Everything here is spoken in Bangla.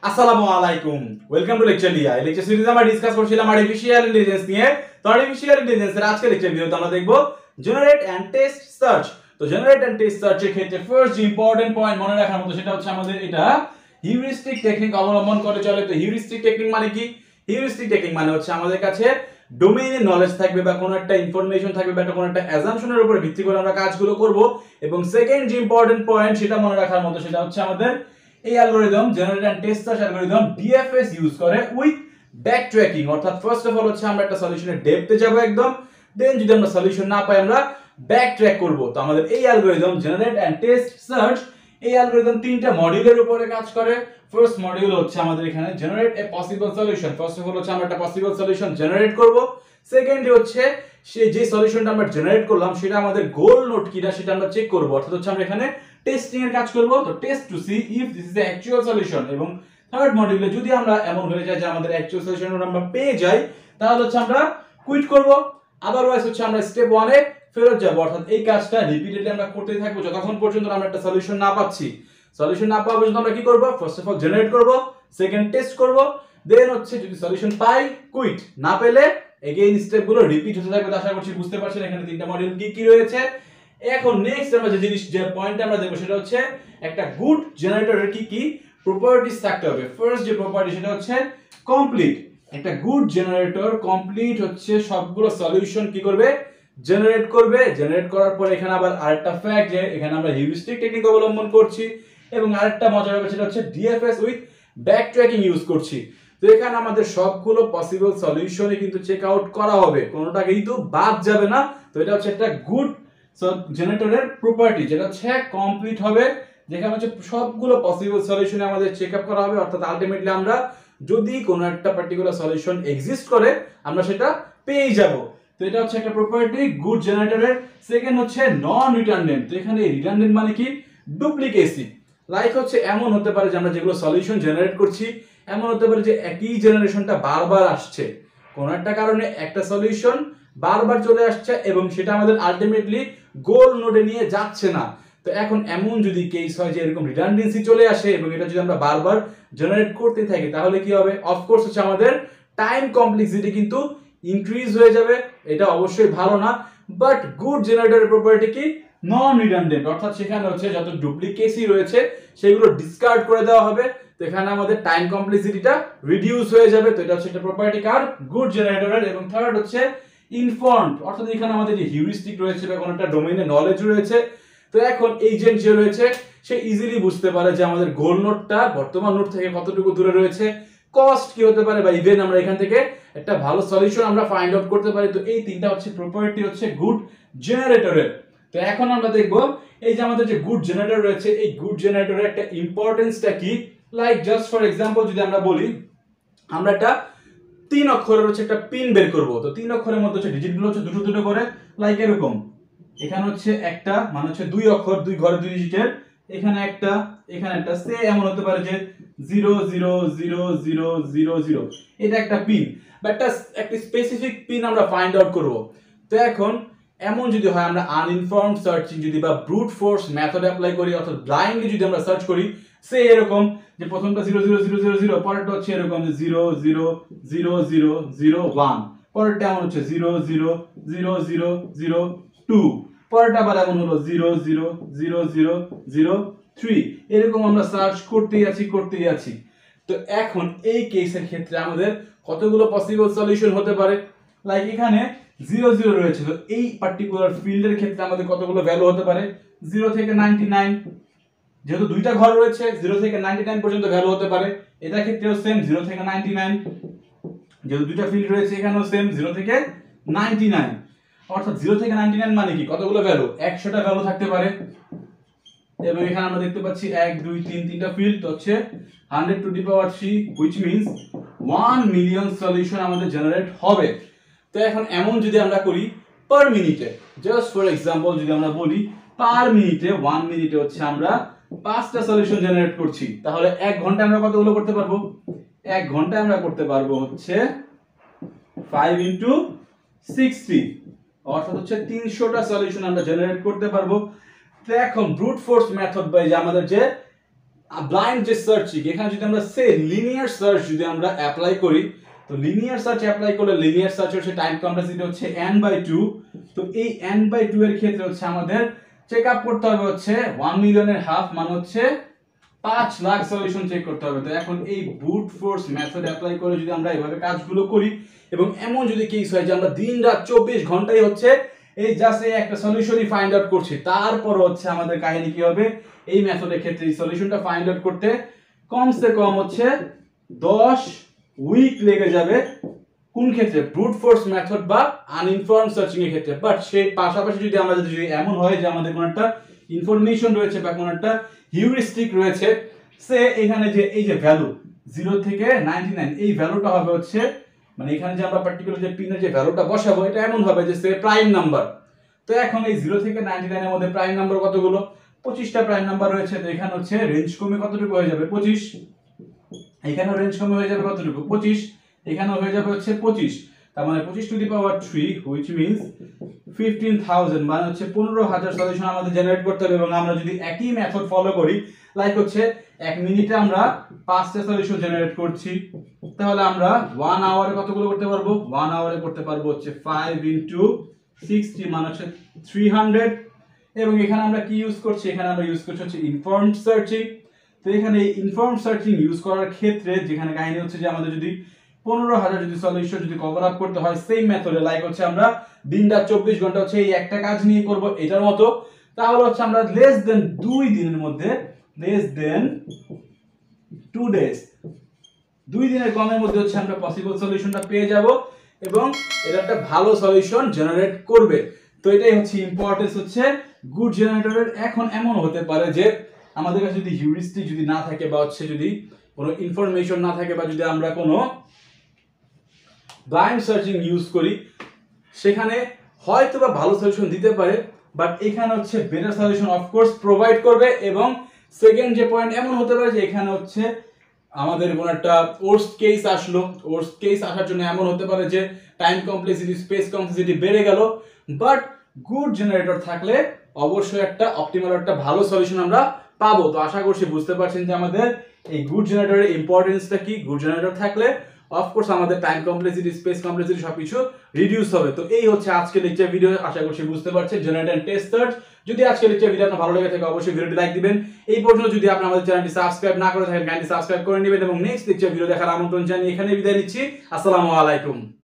আসসালামু আলাইকুম, ওয়েলকাম টু লেকচারলিয়া। এই লেকচার সিরিজে আমরা ডিসকাস করছিলাম আর্টিফিশিয়াল ইন্টেলিজেন্স নিয়ে। তো আর্টিফিশিয়াল ইন্টেলিজেন্সের আজকের লেকচার ভিডিওতে আমরা দেখব জেনারেট এন্ড টেস্ট সার্চ। তো জেনারেট এন্ড টেস্ট সার্চের ক্ষেত্রে ফার্স্ট যে ইম্পর্টেন্ট পয়েন্ট মনে রাখার মতো সেটা হচ্ছে আমাদের এটা হিউরিস্টিক টেকনিক অবলম্বন করে চলে। তো হিউরিস্টিক টেকনিক মানে কি? হিউরিস্টিক টেকনিক মানে হচ্ছে আমাদের কাছে ডোমেইনের নলেজ থাকবে বা কোনো একটা ইনফরমেশন থাকবে বা কোনো একটা অ্যাজাম্পশনের উপর ভিত্তি করে আমরা কাজগুলো করব। এবং সেকেন্ড যে ইম্পর্টেন্ট পয়েন্ট সেটা মনে রাখার মতো সেটা হচ্ছে আমাদের এই algorithm generate and test search algorithm DFS use করে উইথ ব্যাকট্র্যাকিং। অর্থাৎ ফার্স্ট অফ অল হচ্ছে আমরা একটা সলিউশনের ডেপথে যাব একদম, দেন যদি আমরা সলিউশন না পাই আমরা ব্যাকট্র্যাক করব। তো আমাদের এই algorithm generate and test search, এই অ্যালগরিদম তিনটা মডিউলের উপরে কাজ করে। ফার্স্ট মডিউল হচ্ছে আমাদের এখানে generate A possible solution. First of all হচ্ছে আমরা একটা পসিবল সলিউশন জেনারেট করব। সেকেন্ডলি হচ্ছে সেই যে সলিউশনটা আমরা জেনারেট করলাম সেটা আমাদের গোল নোট কিনা সেটা আমরা চেক করব। অর্থাৎ হচ্ছে আমরা এখানে টেস্টিং এর কাজ করব। তো test to see if this is the actual solution. এবং থার্ড মডিউলে যদি আমরা এমন হয়ে যায় যে আমাদের অ্যাকচুয়াল সলিউশন আমরা পেয়ে যাই তাহলে হচ্ছে আমরা কুইট করব। আদারওয়াইজ হচ্ছে আমরা স্টেপ 1 এ ফেরত যাব। অর্থাৎ এই কাজটা রিপিটেডলি আমরা করতেই থাকবো যতক্ষণ পর্যন্ত আমরা একটা সলিউশন না পাচ্ছি। সলিউশন না পাওয়া পর্যন্ত আমরা কি করব? ফার্স্ট অফ অল জেনারেট করব, সেকেন্ড টেস্ট করব, দেন হচ্ছে যদি সলিউশন পাই কুইট, না পেলে এগেইন স্টেপগুলো রিপিট হতে থাকবে। আশা করছি বুঝতে পারছেন এখানে তিনটা মডিউল কি কি রয়েছে। এখন নেক্সট আমরা যে পয়েন্ট আমরা দেখব সেটা হচ্ছে একটা গুড জেনারেটরের কি কি প্রপার্টিজ থাকতে হবে। ফার্স্ট যে প্রপার্টি সেটা হচ্ছে কমপ্লিট। একটা গুড জেনারেটর কমপ্লিট হচ্ছে সবগুলো সলিউশন কি করবে? জেনারেট করবে। জেনারেট করার পর এখানে আবার আরেকটা ফ্যাক্ট যে এখানে আমরা হিউরিস্টিক টেকনিক অবলম্বন করছি এবং আরেকটা মজার ব্যাপার সেটা হচ্ছে ডিএফএস উইথ ব্যাকট্র্যাকিং ইউজ করছি। তো এখানে আমাদের সবগুলো পসিবল সলিউশনে কিন্তু চেক আউট করা হবে, কোনোটা কিন্তু বাদ যাবে না। তো এটা হচ্ছে একটা গুড জেনারেটরের প্রপার্টি যেটা হচ্ছে কমপ্লিট হবে, যেখানে হচ্ছে সবগুলো পসিবল সলিউশনে আমাদের চেক আপ করা হবে। অর্থাৎ আলটিমেটলি আমরা যদি কোনো একটা পার্টিকুলার সলিউশন এক্সিস্ট করে আমরা সেটা পেয়ে যাব। তো এটা হচ্ছে একটা প্রপার্টি গুড জেনারেটরের। সেকেন্ড হচ্ছে নন রিডান্ডেন্ট। তো এখানে রিডান্ডেন্ট মানে কি? ডুপ্লিকেসি। লাইক হচ্ছে এমন হতে পারে যে আমরা যেগুলো সলিউশন জেনারেট করছি এমন হতে পারে যে একই জেনারেশনটা বারবার আসছে, কোনো একটা কারণে একটা সলিউশন বারবার চলে আসছে এবং সেটা আমাদের আলটিমেটলি গোল নোডে নিয়ে যাচ্ছে না। তো এখন এমন যদি কেস হয় যে এরকম রিডান্ডেন্সি চলে আসে এবং এটা যদি আমরা বারবার জেনারেট করতে থাকি তাহলে কি হবে? অফকোর্স হচ্ছে আমাদের টাইম কমপ্লেক্সিটি কিন্তু ইনক্রিজ হয়ে যাবে। এটা অবশ্যই ভালো না। বাট গুড জেনারেটরের প্রপার্টি কি? নন রিডান্ডেন্ট। অর্থাৎ সেখানে হচ্ছে যত ডুপ্লিকেসি রয়েছে সেগুলো ডিসকার্ড করে দেওয়া হবে। তো এখানে আমাদের টাইম কমপ্লেক্সিটিটা রিডিউস হয়ে যাবে। তো এটা হচ্ছে একটা প্রপার্টি কার? গুড জেনারেটরের। এবং থার্ড হচ্ছে ইনফর্মড। অর্থাৎ এখানে আমাদের যে হিউরিস্টিক রয়েছে বা কোনো একটা ডোমেইনে নলেজ রয়েছে, তো এখন এজেন্ট যে রয়েছে সে ইজিলি বুঝতে পারে যে আমাদের গোল নোটটা বর্তমান নোট থেকে কতটুকু দূরে রয়েছে, কস্ট কি হতে পারে, বা ইভেন আমরা এখান থেকে একটা ভালো সলিউশন আমরা ফাইন্ড আউট করতে পারি। তো এই তিনটা হচ্ছে প্রপার্টি হচ্ছে গুড জেনারেটরের। তো এখন আমরা দেখব এই যে আমাদের যে গুড জেনারেটর রয়েছে এই গুড জেনারেটরের একটা ইম্পর্টেন্সটা কি। লাইক জাস্ট ফর এক্সাম্পল যদি আমরা বলি আমরা একটা 3 অক্ষরের হচ্ছে একটা পিন বের করব। তো 3 অক্ষরের মধ্যে হচ্ছে ডিজিটগুলো হচ্ছে দুটো দুটো করে, লাইক এরকম। এখানে হচ্ছে একটা মানে হচ্ছে 2 অক্ষর 2 ঘরে 2 ডিজিটের, এখানে একটা সে এমন হতে পারে যে 0000000। এটা একটা পিন বা একটা স্পেসিফিক পিন আমরা ফাইন্ড আউট করব। তো এখন এমন যদি হয় আমরা আনইনফর্মড সার্চিং যদি বা ব্রুট ফোর্স মেথড অ্যাপ্লাই করি অর্থাৎ ব্লাইন্ডলি যদি আমরা সার্চ করি, সে এরকম যে প্রথমটা 00000, পরেরটা হচ্ছে এরকম যে 0000001, পরেরটা এমন হচ্ছে 0000002, পরেরটা আবার এমন হলো 0000003। এরকম আমরা সার্চ করতেই আছি। তো এখন এই কেসের ক্ষেত্রে আমাদের কতগুলো পসিবল সলিউশন হতে পারে? লাইক এখানে 00 রয়েছে, তো এই পার্টিকুলার ফিল্ডের ক্ষেত্রে আমাদের কতগুলো ভ্যালু হতে পারে? 0 থেকে 99, যেহেতু দুইটা ঘর রয়েছে 0 থেকে 99 পর্যন্ত ভ্যালু হতে পারে। এটা ক্ষেত্রেও সেম 0 থেকে 99, যেহেতু দুইটা ফিল্ড রয়েছে এখানেও সেম 0 থেকে 99। অর্থাৎ 0 থেকে 99 মানে কি? কতগুলো ভ্যালু? 100টা ভ্যালু থাকতে পারে। এবং এখানে আমরা দেখতে পাচ্ছি 1 2 3 তিনটা ফিল্ড, তো হচ্ছে 100 to the power 3 which means 1 million solution আমাদের জেনারেট হবে। তো এখন এমন যদি আমরা করি পার মিনিটে, জাস্ট ফর এক্সাম্পল যদি আমরা বলি পার মিনিটে 1 মিনিটে হচ্ছে আমরা 5টা সলিউশন জেনারেট করছি, তাহলে 1 ঘন্টায় আমরা কতগুলো করতে পারবো? 1 ঘন্টায় আমরা করতে পারবো হচ্ছে 5 into 60, অর্থাৎ হচ্ছে 300টা সলিউশন আমরা জেনারেট করতে পারবো। তো এখন ব্রুট ফোর্স মেথড বাই যে আমাদের যে ব্লাইন্ড যে সার্চিং, এখানে যদি আমরা সে লিনিয়ার সার্চ যদি আমরা অ্যাপ্লাই করি, তো লিনিয়ার সার্চ অ্যাপ্লাই করলে লিনিয়ার সার্চ হচ্ছে টাইম কমপ্লেক্সিটি হচ্ছে n/2। তো এই n/2 এর ক্ষেত্রে হচ্ছে আমাদের চেক আপ করতে হবে হচ্ছে 1 মিলিয়নের হাফ, মানে হচ্ছে 5 লাখ সলিউশন চেক করতে হবে। তো এখন এই ব্রুট ফোর্স মেথড অ্যাপ্লাই করে যদি আমরা এইভাবে কাজগুলো করি, এবং এমন যদি কেস হয় যে আমরা দিন রাত 24 ঘন্টায় হচ্ছে এই জাস্ট এই একটা সলিউশনই ফাইন্ড আউট করছি, তারপর হচ্ছে আমাদের কাহিনী কি হবে, এই মেথডের ক্ষেত্রে এই সলিউশনটা ফাইন্ড আউট করতে কমসে কম হচ্ছে 10 উইক লেগে যাবে। কোন ক্ষেত্রে? ব্রুট ফোর্স মেথড বা আনইনফর্মড সার্চিং এর ক্ষেত্রে। বাট সেই পাশাপাশি যদি আমরা যদি এমন হয় যে আমাদের কোনো একটা ইনফরমেশন রয়েছে বা কোনো একটা হিউরিস্টিক রয়েছে, সে এখানে যে এই যে ভ্যালু 0 থেকে 99, এই ভ্যালুটা হবে হচ্ছে, মানে এখানে যে আমরা পার্টিকুলার যে পিনের যে ভ্যালুটা বসাবো এটা এমন হবে যে সে প্রাইম নাম্বার। তো এখন এই 0 থেকে 99 এর মধ্যে প্রাইম নাম্বার কতগুলো? 25টা প্রাইম নাম্বার রয়েছে। তো এখানে হচ্ছে রেঞ্জ কমে কতটুকু হয়ে যাবে? 25। এখানেও রেঞ্জ কমে হয়ে যাবে কতটুকু? 25। এখানেও হয়ে যাবে হচ্ছে 25। তার মানে 25 to the power 3, which means 15,000, মানে হচ্ছে 15,000 সলিউশন আমাদের জেনারেট করতে হবে। এবং আমরা যদি একই মেথড ফলো করি, লাইক হচ্ছে 1 মিনিটে আমরা 5টা সলিউশন জেনারেট করছি, তাহলে আমরা 1 আওয়ারে কতগুলো করতে পারবো? 1 আওয়ারে করতে পারবো হচ্ছে 5 into 60, মানে হচ্ছে 300। এবং এখানে আমরা কি ইউজ করছি? এখানে আমরা ইউজ করছি হচ্ছে ইনফর্মড সার্চিং। তো এখানে ইনফর্মড সার্চিং ইউজ করার ক্ষেত্রে যেখানে কাহিনী হচ্ছে যে আমাদের যদি 15,000 যদি সলিউশন যদি কভার আপ করতে হয় সেম মেথডে, লাইক হচ্ছে আমরা দিন রাত 24 ঘন্টা হচ্ছে এই একটা কাজ নিয়ে করব এটার মতো, তাহলে হচ্ছে আমরা লেস দেন 2 দিনের মধ্যে, লেস দেন 2 ডেজ, 2 দিনের কমের মধ্যে হচ্ছে আমরা পসিবল সলিউশনটা পেয়ে যাব এবং এটা একটা ভালো সলিউশন জেনারেট করবে। তো এটাই হচ্ছে ইম্পর্টেন্স হচ্ছে গুড জেনারেটরের। এখন এমন হতে পারে যে আমাদের কাছে যদি হিউরিস্টিক যদি না থাকে, বা হচ্ছে যদি কোনো ইনফরমেশন না থাকে, বা যদি আমরা কোনো ব্লাইন্ড সার্চিং ইউজ করি, সেখানে হয়তো বা ভালো সলিউশন দিতে পারে, বাট এখানে হচ্ছে বেটার সলিউশন অফকোর্স প্রোভাইড করবে। এবং সেকেন্ড যে পয়েন্ট এমন হতে পারে যে এখানে হচ্ছে আমাদের কোনো একটা ওর্স্ট কেস আসলো, ওর্স্ট কেস আসার জন্য এমন হতে পারে যে টাইম কমপ্লেক্সিটি, স্পেস কমপ্লেক্সিটি বেড়ে গেল, বাট গুড জেনারেটর থাকলে অবশ্যই একটা অপটিমাল একটা ভালো সলিউশন আমরা পাবো। তো আশা করছি বুঝতে পারছেন যে আমাদের এই গুড জেনারেটরের ইম্পর্টেন্সটা কি। গুড জেনারেটর থাকলে অফকোর্স আমাদের টাইম কমপ্লেক্সিটি, স্পেস কমপ্লেক্সিটি সবকিছু রিডিউস হবে। তো এই হচ্ছে আজকে লেকচার ভিডিও, আশা করছি বুঝতে পারছেন জেনারেটর এন্ড টেস্ট সার্চ। যদি আজকে লেকচার ভিডিও আপনার ভালো লেগে থাকে অবশ্যই ভিডিওটি লাইক দিবেন। এই পর্যন্ত যদি আপনি আমাদের চ্যানেলটি সাবস্ক্রাইব না করে থাকেন কাইন্ডলি সাবস্ক্রাইব করে নেবেন এবং নেক্সট লেকচার ভিডিও দেখার আমন্ত্রণ জানিয়ে এখানে বিদায় নিচ্ছি। আসসালামু আলাইকুম।